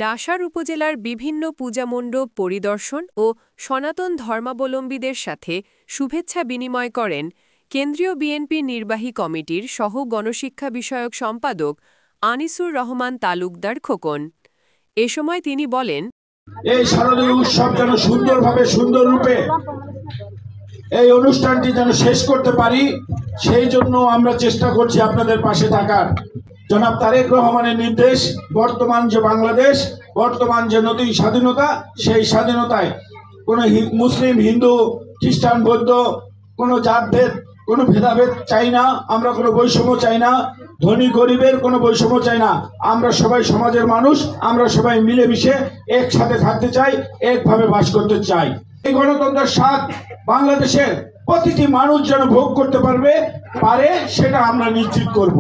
ডাসার উপজেলার বিভিন্ন পূজামণ্ডপ পরিদর্শন ও সনাতন ধর্মাবলম্বীদের সাথে শুভেচ্ছা বিনিময় করেন কেন্দ্রীয় বিএনপি নির্বাহী কমিটির সহ গণশিক্ষা বিষয়ক সম্পাদক আনিসুর রহমান তালুকদার খোকন। এ সময় তিনি বলেন, এই শারদীয় উৎসব যেন সুন্দরভাবে সুন্দর রূপে এই অনুষ্ঠানটি যেন শেষ করতে পারি, সেই জন্য আমরা চেষ্টা করছি আপনাদের পাশে থাকার। জনাব তারেক রহমানের নির্দেশ, বর্তমান যে বাংলাদেশ, বর্তমান যে নতুন স্বাধীনতা, সেই স্বাধীনতায় কোনো মুসলিম, হিন্দু, খ্রিস্টান, বৌদ্ধ কোনো জাতভেদ, কোনো ভেদাভেদ চাই না। আমরা কোনো বৈষম্য চাই না, ধনী গরিবের কোনো বৈষম্য চাই না। আমরা সবাই সমাজের মানুষ, আমরা সবাই মিলেমিশে একসাথে থাকতে চাই, একভাবে বাস করতে চাই। এই গণতন্ত্রের স্বাদ বাংলাদেশের প্রতিটি মানুষ যেন ভোগ করতে পারে সেটা আমরা নিশ্চিত করব।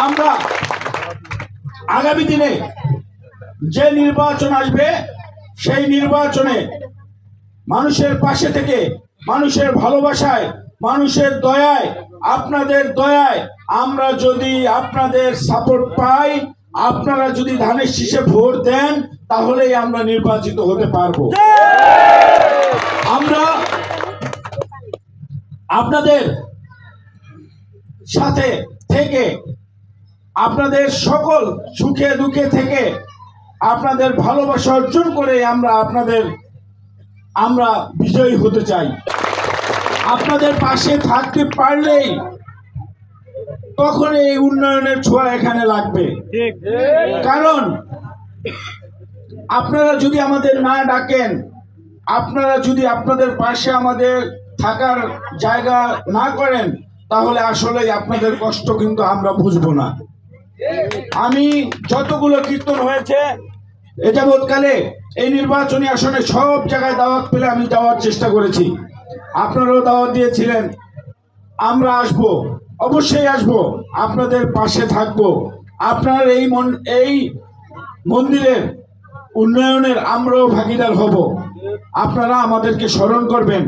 আমরা আগামী দিনে যে নির্বাচন আসবে, সেই নির্বাচনে মানুষের পাশে থেকে, মানুষের ভালোবাসায়, মানুষের দয়ায়, আপনাদের দয়ায় আমরা যদি আপনাদের সাপোর্ট পাই, আপনারা যদি ধানের শীষে ভোট দেন, তাহলেই আমরা নির্বাচিত হতে পারবো। আমরা আপনাদের সাথে থেকে, আপনাদের সকল সুখে দুঃখে থেকে, আপনাদের ভালোবাসা অর্জন করে আমরা বিজয়ী হতে চাই। আপনাদের পাশে থাকতে পারলেই তখন এই উন্নয়নের ছোঁয়া এখানে লাগবে। কারণ আপনারা যদি আমাদের না ডাকেন, আপনারা যদি আপনাদের পাশে আমাদের থাকার জায়গা না করেন, তাহলে আসলে আপনাদের কষ্ট কিন্তু আমরা বুঝবো না। আমি যতগুলো কীর্তন হয়েছে এ যাবৎকালে এই নির্বাচনী আসনে সব জায়গায় দাওয়াত পেলে আমি যাওয়ার চেষ্টা করেছি, আপনারাও দাওয়াত দিয়েছিলেন। আমরা আসব, অবশ্যই আসব, আপনাদের পাশে থাকব। আপনার এই মন্দিরের উন্নয়নের আমরাও ভাগিদার হব। আপনারা আমাদেরকে স্মরণ করবেন।